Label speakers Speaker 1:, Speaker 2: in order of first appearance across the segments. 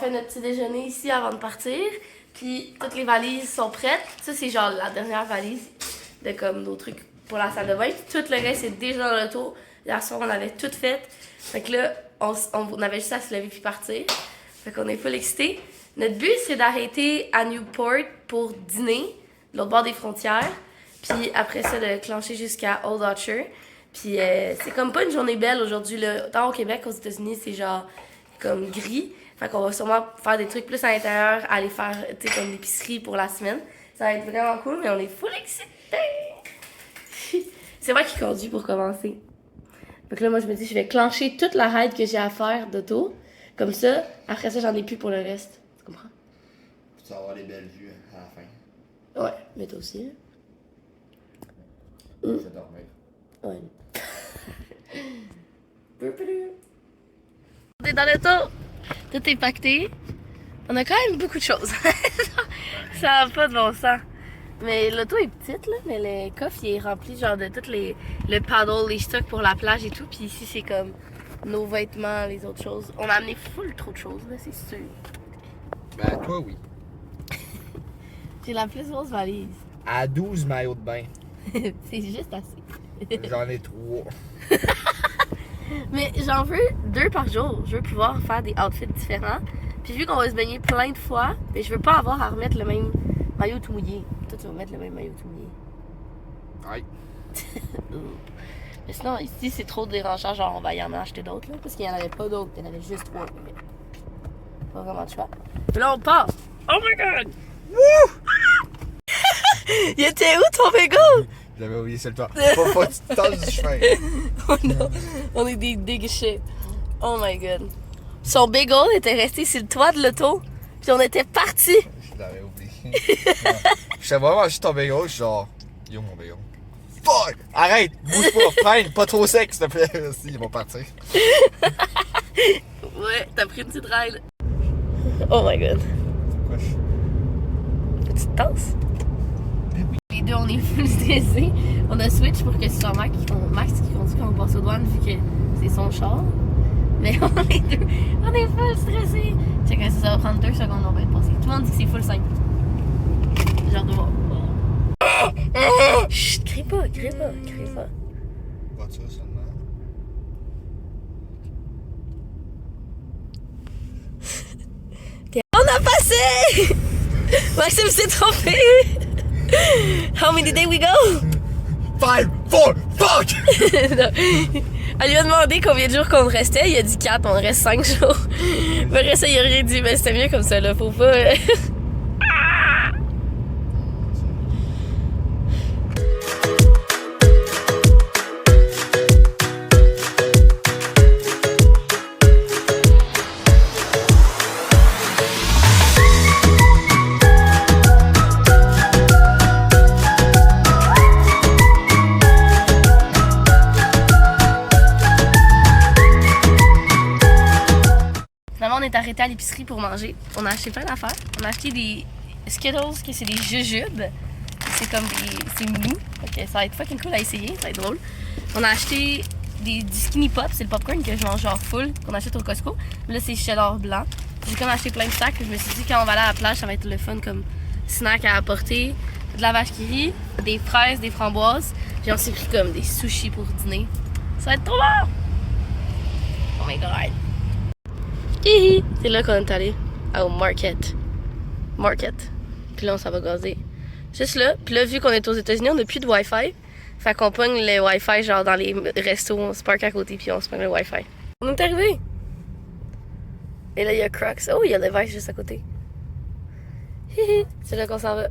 Speaker 1: fait notre petit déjeuner ici avant de partir. Puis toutes les valises sont prêtes. Ça, c'est genre la dernière valise de comme nos trucs pour la salle de bain. Puis tout le reste, c'est déjà dans l'auto. Hier soir, on avait tout fait. Fait que là, on avait juste à se lever puis partir. Fait qu'on est full excités. Notre but, c'est d'arrêter à Newport pour dîner, de l'autre bord des frontières. Puis après ça, de clencher jusqu'à Old Orchard. Puis c'est comme pas une journée belle aujourd'hui, là. Tant au Québec, aux États-Unis, c'est genre comme gris. Fait qu'on va sûrement faire des trucs plus à l'intérieur, aller faire, tu sais, comme l'épicerie pour la semaine. Ça va être vraiment cool, mais on est full excités! C'est moi qui conduis pour commencer. Donc là, moi, je me dis, je vais clencher toute la ride que j'ai à faire d'auto. Comme ça, après ça, j'en ai plus pour le reste. Tu comprends?
Speaker 2: Tu vas avoir des belles vues à la fin.
Speaker 1: Ouais, mais toi aussi, là.
Speaker 2: Je vais dormir.
Speaker 1: Ouais. On est dans l'auto. Tout est pacté. On a quand même beaucoup de choses. Ça n'a pas de bon sens. Mais l'auto est petite, là, mais le coffre il est rempli genre de tout le paddle, les stocks pour la plage et tout. Puis ici, c'est comme nos vêtements, les autres choses. On a amené full trop de choses, là, c'est sûr.
Speaker 2: Ben, toi, oui.
Speaker 1: J'ai la plus grosse valise.
Speaker 2: À 12 maillots de bain.
Speaker 1: C'est juste assez.
Speaker 2: J'en ai 3.
Speaker 1: Mais j'en veux 2 par jour. Je veux pouvoir faire des outfits différents. Puis vu qu'on va se baigner plein de fois, mais je veux pas avoir à remettre le même maillot tout mouillé. Toi, tu vas mettre le même maillot tout mouillé.
Speaker 2: Aïe.
Speaker 1: Mais sinon, ici, c'est trop dérangeant. Genre, on va y en acheter d'autres, là. Parce qu'il y en avait pas d'autres. Il y en avait juste 3. Mais pas vraiment de choix. Mais là, on part. Oh my god! Wouh! Il était où ton bagel?
Speaker 2: J'avais oublié sur le toit. Faut que tu te tasses du chemin.
Speaker 1: Oh non, on est des déguichés. Oh my god. Son bagel était resté sur le toit de l'auto, puis on était partis.
Speaker 2: Je l'avais oublié. Je savais vraiment juste ton bagel, je suis genre, yo mon bagel. Fuck! Arrête! Bouge pas, freine, pas trop sec s'il te plaît. Si, ils vont partir.
Speaker 1: Ouais, t'as pris une petite ride. Oh my god. Petite tasse? Les deux, on est full stressés. On a switch pour que ce soit Max qui conduit quand on passe aux douanes, vu que c'est son char. Mais on est deux, on est full stressés. Check, ça va prendre 2 secondes, on va être passé. Tout le monde dit que c'est full simple. J'ai hâte de voir. Chut, crie pas, crie pas, crie pas.
Speaker 2: Voiture seulement.
Speaker 1: On a passé! Maxime s'est trompé! How many days we go?
Speaker 2: 5, 4, fuck!
Speaker 1: Elle lui a demandé combien de jours qu'on restait. Il a dit 4, on reste 5 jours. Le reste, il a rien dit, mais c'était mieux comme ça, là. Faut pas. Finalement, on est arrêté à l'épicerie pour manger. On a acheté plein d'affaires. On a acheté des Skittles, qui c'est des jujubes. C'est comme c'est mou. Ok, ça va être fucking cool à essayer, ça va être drôle. On a acheté du Skinny Pop, c'est le popcorn que je mange genre full, qu'on achète au Costco. Là, c'est Cheddar blanc. J'ai comme acheté plein de sacs. Je me suis dit, quand on va aller à la plage, ça va être le fun comme snack à apporter. De la vache qui rit, des fraises, des framboises. Puis on s'est pris comme des sushis pour dîner. Ça va être trop bon! Oh my god! Hihi! C'est là qu'on est allé. Au market. Puis là, on s'en va gazer. Juste là. Puis là, vu qu'on est aux États-Unis, on n'a plus de Wi-Fi. Fait qu'on pogne le Wi-Fi genre dans les restos. On se parque à côté puis on se pogne le Wi-Fi. On est arrivé! Et là, il y a Crocs. Oh, il y a Levi's juste à côté. Hihi! C'est là qu'on s'en va.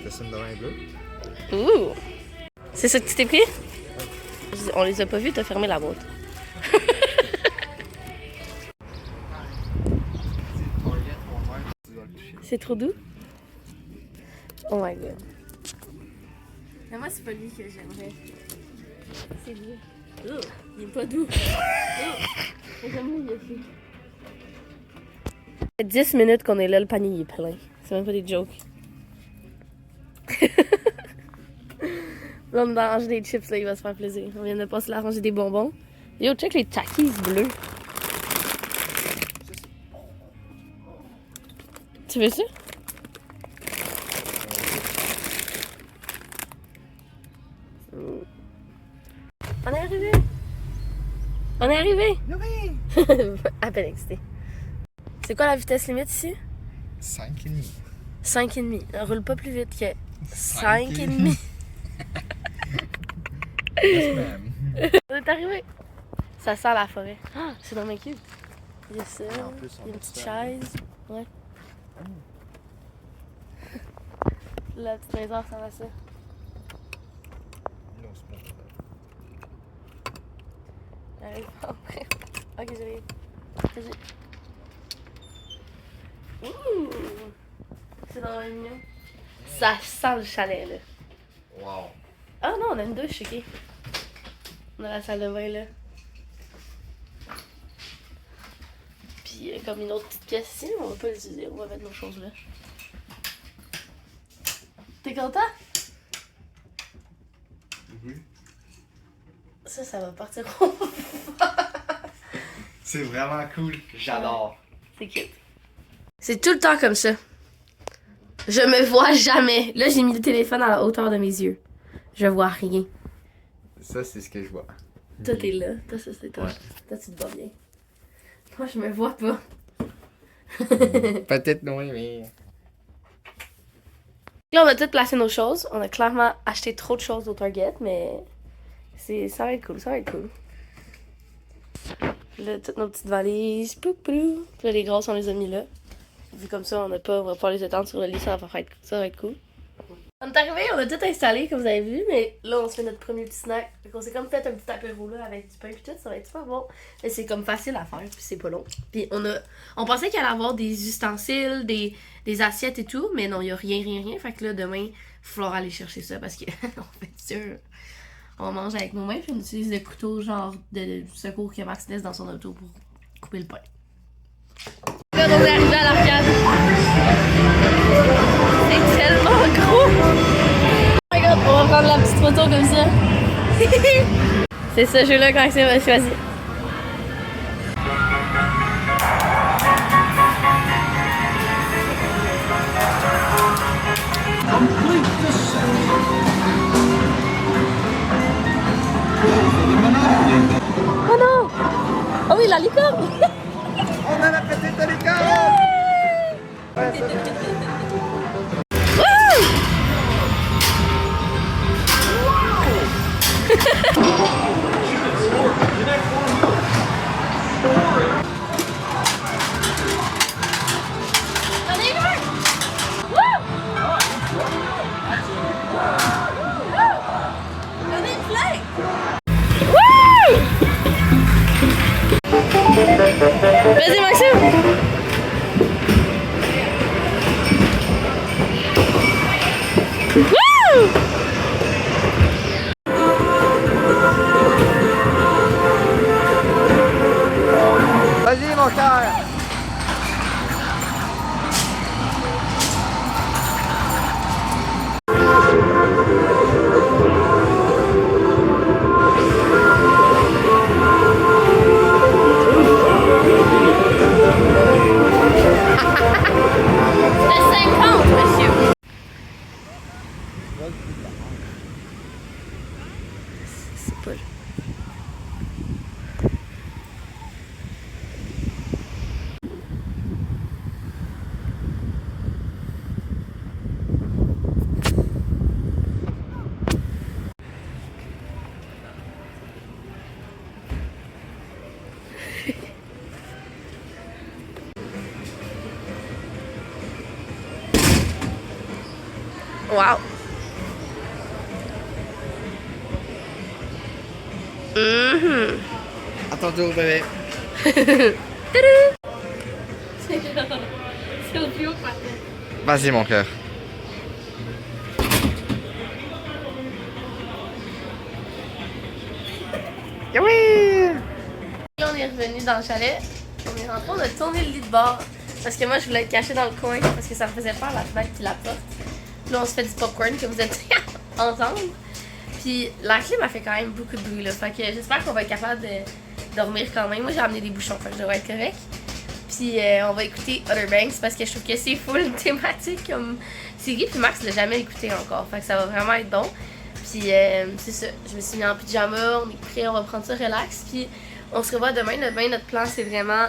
Speaker 2: Costume de vin bleu.
Speaker 1: Ouh! C'est ça que tu t'es pris? On les a pas vus, t'as fermé la boîte. C'est trop doux? Oh my god. Mais moi, c'est pas lui que j'aimerais. C'est lui. Il est pas doux. J'aime le Yoshi. Ça fait 10 minutes qu'on est là, le panier il est plein. C'est même pas des jokes. Là, on va ranger des chips, là, il va se faire plaisir. On vient de passer là ranger des bonbons. Yo, check les Takis bleus. Tu veux ça? On est arrivé! On est arrivé! À peine excité. C'est quoi la vitesse limite ici?
Speaker 2: 5,5.
Speaker 1: 5,5. On roule pas plus vite que 5,5.
Speaker 2: Yes, ma'am.
Speaker 1: On est arrivé! Ça sent la forêt. Ah, c'est dans mes cubes. Il y a ça.
Speaker 2: En plus, on
Speaker 1: Il y a une
Speaker 2: a
Speaker 1: petite
Speaker 2: ça.
Speaker 1: chaise. Ouais. La petite maison, ça va ça.
Speaker 2: Non, c'est pas vrai.
Speaker 1: J'arrive pas après. Ok, j'arrive. Vas-y. Ouh! C'est dans le mignon. Ça sent le chalet, là.
Speaker 2: Wow.
Speaker 1: Ah non, on a une douche, ok. On a la salle de bain, là. Puis il y a comme une autre petite pièce ici, mais on va pas l'utiliser. On va mettre nos choses là. T'es content?
Speaker 2: Oui.
Speaker 1: Ça va partir.
Speaker 2: C'est vraiment cool. J'adore.
Speaker 1: C'est cute. C'est tout le temps comme ça. Je me vois jamais. Là, j'ai mis le téléphone à la hauteur de mes yeux. Je vois rien.
Speaker 2: Ça, c'est ce que je vois.
Speaker 1: Toi, t'es là. Toi, ça, c'est toi.
Speaker 2: Ouais.
Speaker 1: Toi, tu te vois bien. Moi, je me vois pas.
Speaker 2: Peut-être non, mais.
Speaker 1: Là, on a tout placé nos choses. On a clairement acheté trop de choses au Target, mais ça va être cool, ça va être cool. Puis là, toutes nos petites valises. Pou, pou. Puis là, les grosses, on les a mis là. Vu comme ça, on va pouvoir les étendre sur le lit, ça va être cool. On est arrivé, on a tout installé, comme vous avez vu, mais là, on se fait notre premier petit snack. Fait qu'on s'est comme fait un petit apéro là avec du pain et tout, ça va être super bon. Mais c'est comme facile à faire, puis c'est pas long. Puis on pensait qu'il allait avoir des ustensiles, des assiettes et tout, mais non, il y a rien. Fait que là, demain, il va falloir aller chercher ça parce que, on fait sûr, on mange avec nos mains, puis on utilise le couteau genre de secours que Max laisse dans son auto pour couper le pain. Là, on est arrivé à l'arcade. C'est tellement gros! Oh my god, on va prendre la petite photo comme ça. C'est ce jeu-là qu'Axel m'a choisi. Oh non! Oh oui, la licorne!
Speaker 2: On a la petite licorne!
Speaker 1: Vas-y, Maxime! Wouh!
Speaker 2: Vas-y, mon cœur!
Speaker 1: C'est 50, monsieur! C'est pas le... Wow!
Speaker 2: À ton tour, bébé.
Speaker 1: C'est au plus haut que ma tête.
Speaker 2: Vas-y, mon cœur.
Speaker 1: dans le chalet, on est rentré, on a tourné le lit de bord. Parce que moi, je voulais être cachée dans le coin parce que ça me faisait peur la fenêtre puis la porte. Puis là, on se fait du popcorn que vous êtes ensemble. Puis la clim a fait quand même beaucoup de bruit là. Fait que j'espère qu'on va être capable de dormir quand même. Moi, j'ai amené des bouchons, fait que je devrais être correct. Puis on va écouter Outer Banks parce que je trouve que c'est full thématique comme série. Puis Max l'a jamais écouté encore. Fait que ça va vraiment être bon. Puis c'est ça. Je me suis mis en pyjama, on est prêt, on va prendre ça relax. Puis on se revoit demain. Demain, notre plan, c'est vraiment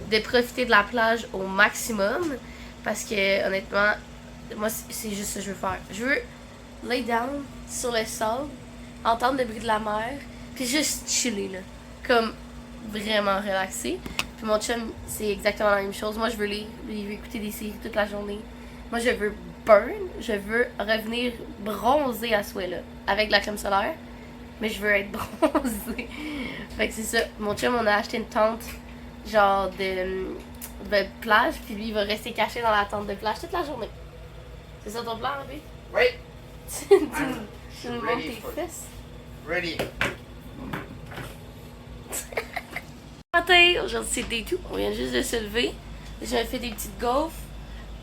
Speaker 1: de profiter de la plage au maximum. Parce que honnêtement, moi, c'est juste ça que je veux faire. Je veux lay down sur le sable, entendre le bruit de la mer, puis juste chiller là. Comme vraiment relaxé. Puis mon chum, c'est exactement la même chose. Moi, je veux lire, il veut écouter des séries toute la journée. Moi, je veux burn, je veux revenir bronzée à souhait là, avec de la crème solaire. Mais je veux être bronzée. Fait que c'est ça. Mon chum, on a acheté une tente, genre de plage, puis lui, il va rester caché dans la tente de plage toute la journée. C'est ça ton plan, Ruby?
Speaker 2: Oui.
Speaker 1: Tu me montres tes fesses?
Speaker 2: Ready.
Speaker 1: Matin, aujourd'hui c'est day 2, on vient juste de se lever. J'ai fait des petites gaufres.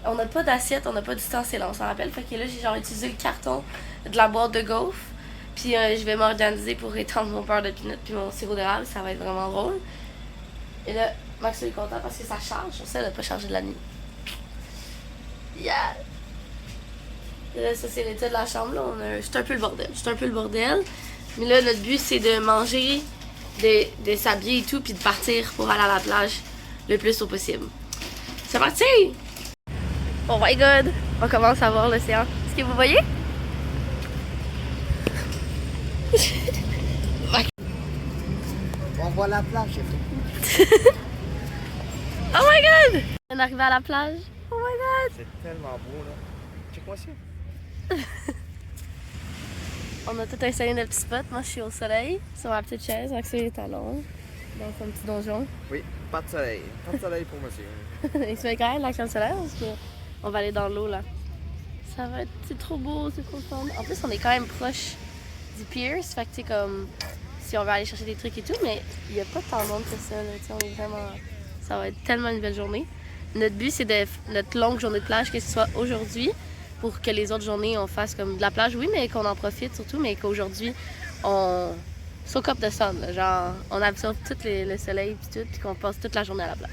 Speaker 1: On n'a pas d'assiette, on n'a pas d'ustensile, on s'en rappelle. Fait que là, j'ai genre utilisé le carton de la boîte de gaufres. Puis je vais m'organiser pour étendre mon beurre de pinot puis mon sirop d'érable, ça va être vraiment drôle. Et là, Max est content parce que ça charge. On sait, elle n'a pas chargé de la nuit. Yeah! Et là, ça c'est l'état de la chambre. Là. C'est un peu le bordel. C'est un peu le bordel. Mais là, notre but c'est de manger, de s'habiller et tout, puis de partir pour aller à la plage le plus tôt possible. C'est parti! Oh my god! On commence à voir l'océan. Est-ce que vous voyez?
Speaker 2: On voit la plage, c'est tout.
Speaker 1: Oh my god! On est arrivé à la plage. Oh my god!
Speaker 2: C'est tellement beau, là. Check-moi ça.
Speaker 1: On a tout installé notre petit spot. Moi, je suis au soleil, sur ma petite chaise, avec ses talons, dans son petit donjon.
Speaker 2: Oui, pas de soleil. Pas de soleil pour monsieur.
Speaker 1: Il se fait quand même la crème solaire parce qu'on va aller dans l'eau là. Ça va être. C'est trop beau, c'est trop fun. En plus, on est quand même proche du pier. Fait que, tu sais, comme. Si on veut aller chercher des trucs et tout, mais il n'y a pas tant de monde que ça. Là, on est vraiment. Ça va être tellement une belle journée. Notre but, c'est de notre longue journée de plage, que ce soit aujourd'hui, pour que les autres journées, on fasse comme de la plage, oui, mais qu'on en profite surtout, mais qu'aujourd'hui, on soak up the sun. Là, genre, on absorbe tout le soleil puis tout, puis qu'on passe toute la journée à la plage.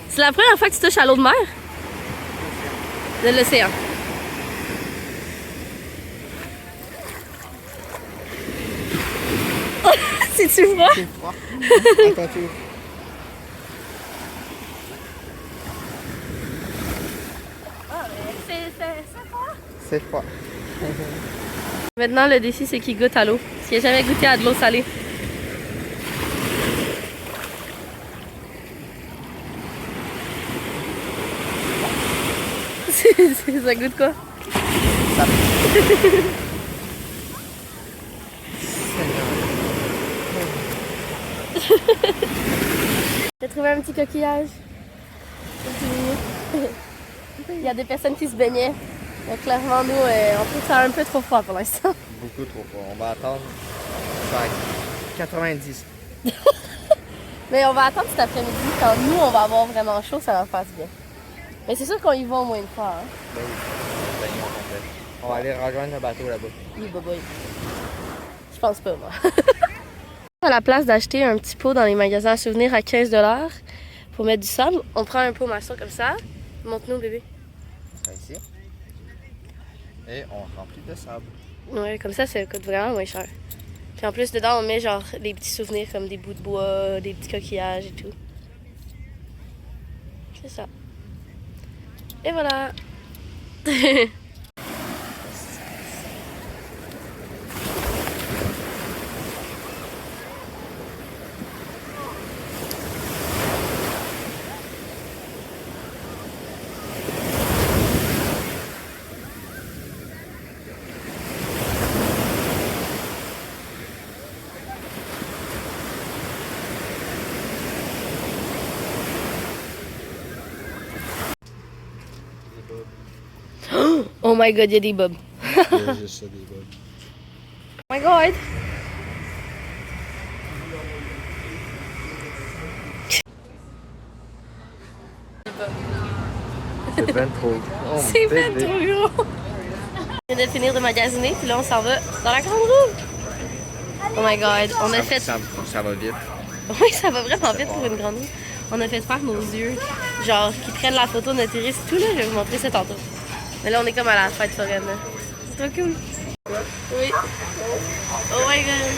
Speaker 1: C'est la première fois que tu touches à l'eau de mer? De l'océan. C'est-tu froid?
Speaker 2: C'est froid. Attends, tu.
Speaker 1: Ah, mais c'est froid.
Speaker 2: C'est froid.
Speaker 1: Maintenant, le défi, c'est qu'il goûte à l'eau. Parce qu'il n'a jamais goûté à de l'eau salée. Ça goûte quoi?
Speaker 2: Ça.
Speaker 1: J'ai trouvé un petit coquillage. Il y a des personnes qui se baignaient. Donc clairement, nous, on trouve ça un peu trop froid pour l'instant.
Speaker 2: Beaucoup trop froid. On va attendre. Ça 90.
Speaker 1: Mais on va attendre cet après-midi. Quand nous, on va avoir vraiment chaud, ça va faire du bien. Mais c'est sûr qu'on y va au moins une fois. Hein?
Speaker 2: Ben oui. On va aller rejoindre le bateau là-bas.
Speaker 1: Oui, boboy. Je pense pas, moi. À la place d'acheter un petit pot dans les magasins à souvenirs à 15$ pour mettre du sable, on prend un pot maçon comme ça. Montre-nous, bébé.
Speaker 2: Ça ici. Et on remplit de sable.
Speaker 1: Ouais, comme ça coûte vraiment moins cher. Puis en plus, dedans, on met genre des petits souvenirs comme des bouts de bois, des petits coquillages et tout. C'est ça. Et voilà. Oh my god, il y a des bobs.
Speaker 2: Il y a juste ça, des bugs.
Speaker 1: Oh my god!
Speaker 2: C'est ben trop. Oh,
Speaker 1: C'est même trop gros. On vient de finir de magasiner, puis là, on s'en va dans la grande roue. Oh my god, on a fait...
Speaker 2: Ça va vite.
Speaker 1: Oui, ça va vraiment vite pour une grande roue. On a fait faire nos yeux, genre, qui prennent la photo de notre iris, tout là, je vais vous montrer ça tantôt. Mais là, on est comme à la fête foraine, là. C'est trop cool. Oui. Oh my god.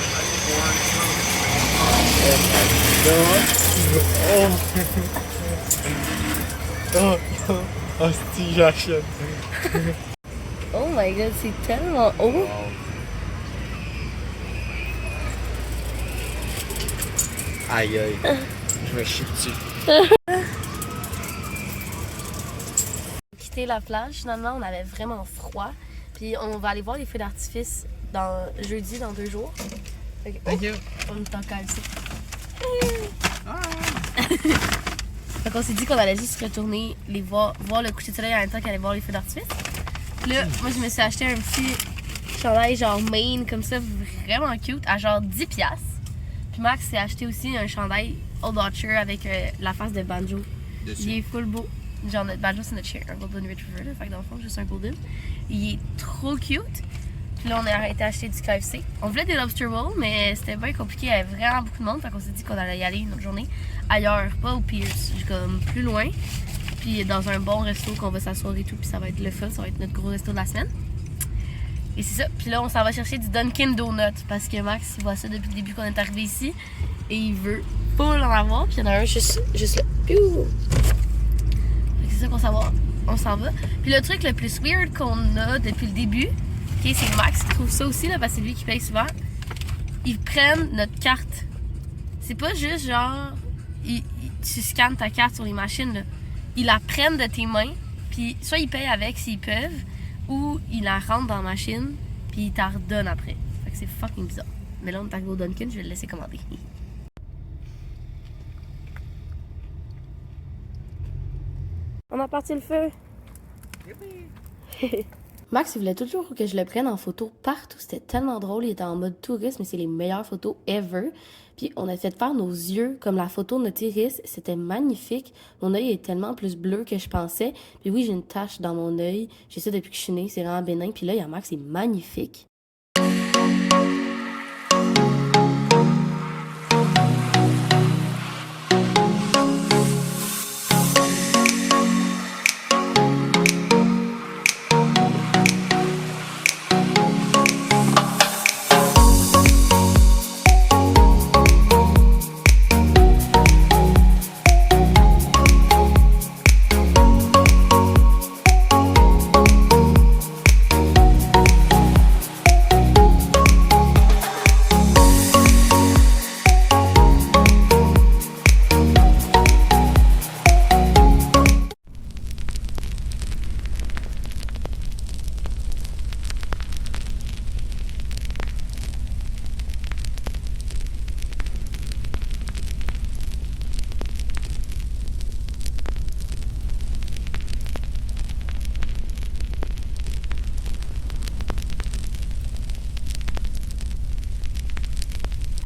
Speaker 2: Oh, si j'achète.
Speaker 1: Oh my god, c'est tellement haut.
Speaker 2: Aïe aïe. Je me chie dessus.
Speaker 1: Quitter la plage, finalement, on avait vraiment froid. Puis on va aller voir les feux d'artifice jeudi, dans 2 jours. Okay.
Speaker 2: Thank you.
Speaker 1: On est en calce. Donc on s'est dit qu'on allait juste retourner voir le coucher de soleil en même temps qu'aller voir les feux d'artifice. Puis là, moi je me suis acheté un petit chandail genre Maine comme ça, vraiment cute, à genre 10$. Puis Max s'est acheté aussi un chandail Old Archer avec la face de Banjo.
Speaker 2: Dessus.
Speaker 1: Il est full beau. Genre notre Banjo c'est notre chien, un Golden Retriever, là, fait que dans le fond juste un Golden. Il est trop cute. Puis là on a arrêté d'acheter du KFC. On voulait des lobster rolls, mais c'était bien compliqué, il y avait vraiment beaucoup de monde, fait qu'on s'est dit qu'on allait y aller une autre journée ailleurs, pas au Pierce, comme plus loin. Puis dans un bon resto qu'on va s'asseoir et tout, puis ça va être le fun, ça va être notre gros resto de la semaine. Et c'est ça. Puis là, on s'en va chercher du Dunkin' Donut parce que Max, il voit ça depuis le début qu'on est arrivé ici et il veut full en avoir. Puis il y en a un juste là. Piou! C'est ça qu'on s'en va. On s'en va. Puis le truc le plus weird qu'on a depuis le début, okay, c'est que Max trouve ça aussi, là, parce que c'est lui qui paye souvent. Ils prennent notre carte. C'est pas juste genre, tu scannes ta carte sur les machines, là. Ils la prennent de tes mains, puis soit ils payent avec s'ils peuvent, ou ils la rentrent dans la machine, puis ils t'en redonnent après. Fait que c'est fucking bizarre. Mais là, on est arrivé au Dunkin', je vais le laisser commander. On a parti le feu! Max, il voulait toujours que je le prenne en photo partout. C'était tellement drôle. Il était en mode touriste, mais c'est les meilleures photos ever. Puis on a fait faire nos yeux comme la photo de notre iris. C'était magnifique. Mon œil est tellement plus bleu que je pensais. Puis oui, j'ai une tache dans mon œil. J'ai ça depuis que je suis née. C'est vraiment bénin. Puis là, il y a Max, c'est magnifique.